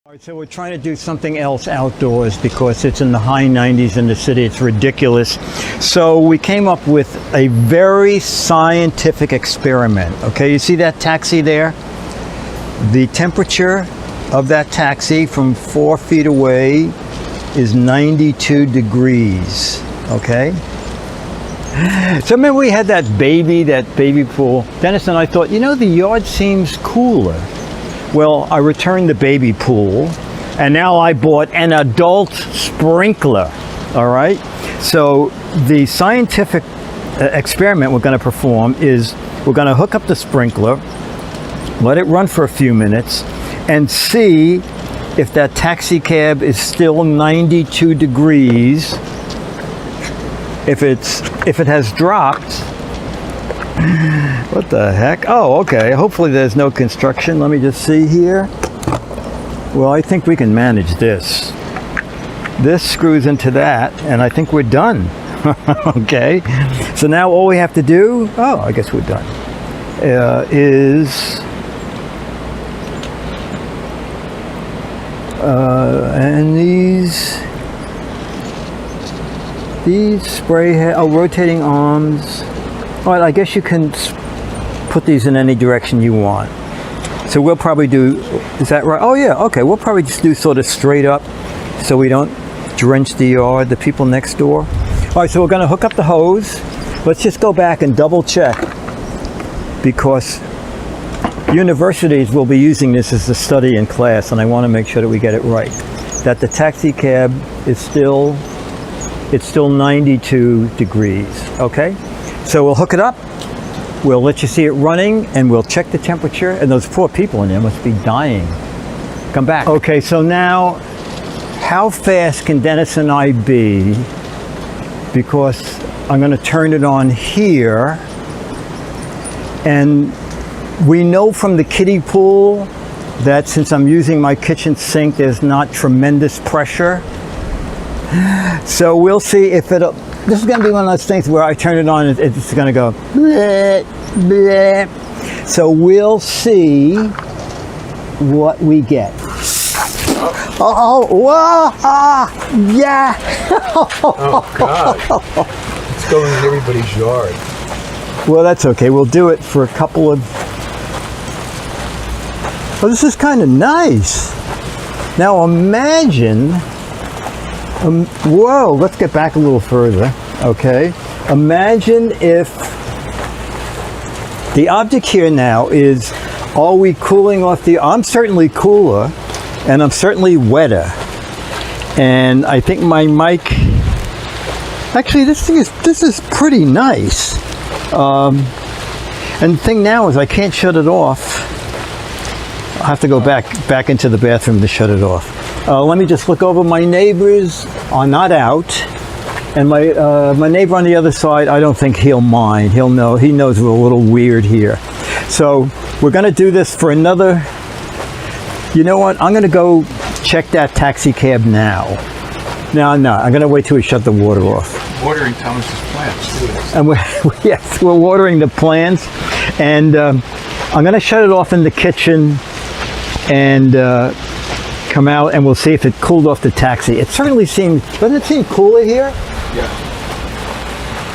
All right, so we're trying to do something else outdoors because it's in the high 90s in the city. It's ridiculous. So we came up with a very scientific experiment. Okay, you see that taxi there? The temperature of that taxi from 4 feet away is 92 degrees. Okay? So remember we had that baby pool. Dennis and I thought, you know, the yard seems cooler. Well, I returned the baby pool, and now I bought an adult sprinkler, all right? So the scientific experiment we're going to perform is we're going to hook up the sprinkler, let it run for a few minutes, and see if that taxi cab is still 92 degrees. If it has dropped, what the heck? Oh, okay. Hopefully there's no construction. Let me just see here. Well, I think we can manage this. This screws into that, and I think we're done. Okay. So now all we have to do, oh, I guess we're done, and these spray head, rotating arms. All right, I guess you can put these in any direction you want. So we'll probably do, is that right? Oh yeah, okay, we'll probably just do sort of straight up so we don't drench the yard, the people next door. All right, so we're gonna hook up the hose. Let's just go back and double check, because universities will be using this as a study in class, and I wanna make sure that we get it right. That the taxi cab is still 92 degrees, okay? So we'll hook it up, we'll let you see it running, and we'll check the temperature, and those poor people in there must be dying. Come back. Okay, so now, how fast can Dennis and I be? Because I'm gonna turn it on here, and we know from the kiddie pool that since I'm using my kitchen sink, there's not tremendous pressure. So we'll see if it'll, this is going to be one of those things where I turn it on and it's going to go bleh, bleh. So we'll see what we get. Oh, whoa, yeah. Oh God, it's going in everybody's yard. Well, that's okay. We'll do it for a couple of, well, this is kind of nice. Now imagine, whoa, let's get back a little further, okay? Imagine if the object here now is, are we cooling off the, I'm certainly cooler, and I'm certainly wetter. And I think my mic, actually this is pretty nice. And the thing now is I can't shut it off. I'll have to go back into the bathroom to shut it off. Let me just look over. My neighbors are not out, and my neighbor on the other side, I don't think he'll mind. He'll know. He knows we're a little weird here. So we're going to do this for another. You know what? I'm going to go check that taxi cab now. No, I'm going to wait till we shut the water off. Watering Thomas's plants. And yes, we're watering the plants, and I'm going to shut it off in the kitchen and come out, and we'll see if it cooled off the taxi. It certainly seems, doesn't it seem cooler here? Yeah.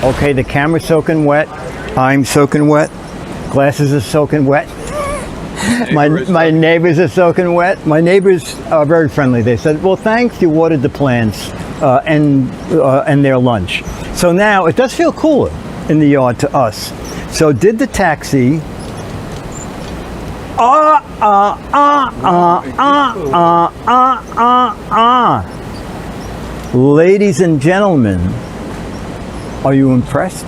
Okay, the camera's soaking wet. I'm soaking wet. Glasses are soaking wet. My neighbors are soaking wet. My neighbors are very friendly. They said, well, thanks, you watered the plants and their lunch. So now it does feel cooler in the yard to us. So did the taxi Ladies and gentlemen, are you impressed?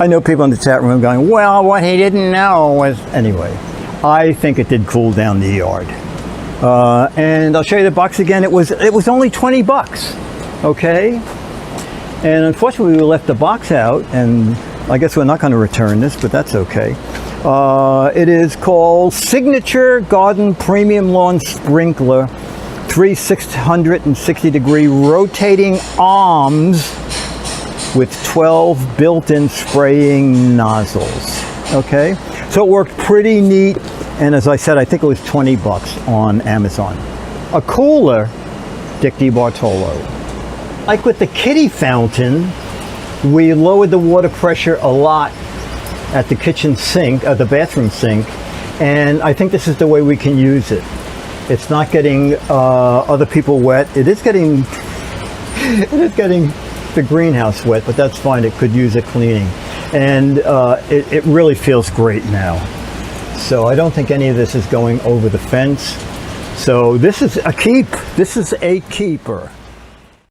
I know people in the chat room going, well, what he didn't know was, anyway, I think it did cool down the yard. And I'll show you the box again. It was only 20 bucks, okay? And unfortunately, we left the box out, and I guess we're not going to return this, but that's okay. It is called Signature Garden Premium Lawn Sprinkler, 660 degree rotating arms with 12 built-in spraying nozzles. Okay, so it worked pretty neat. And as I said, I think it was 20 bucks on Amazon. A cooler, Dick DeBartolo. Like with the kitty fountain, we lowered the water pressure a lot at the kitchen sink, the bathroom sink, and I think this is the way we can use it. It's not getting other people wet. It is getting the greenhouse wet, but that's fine. It could use a cleaning, and it really feels great now. So I don't think any of this is going over the fence. So this is a keep. This is a keeper.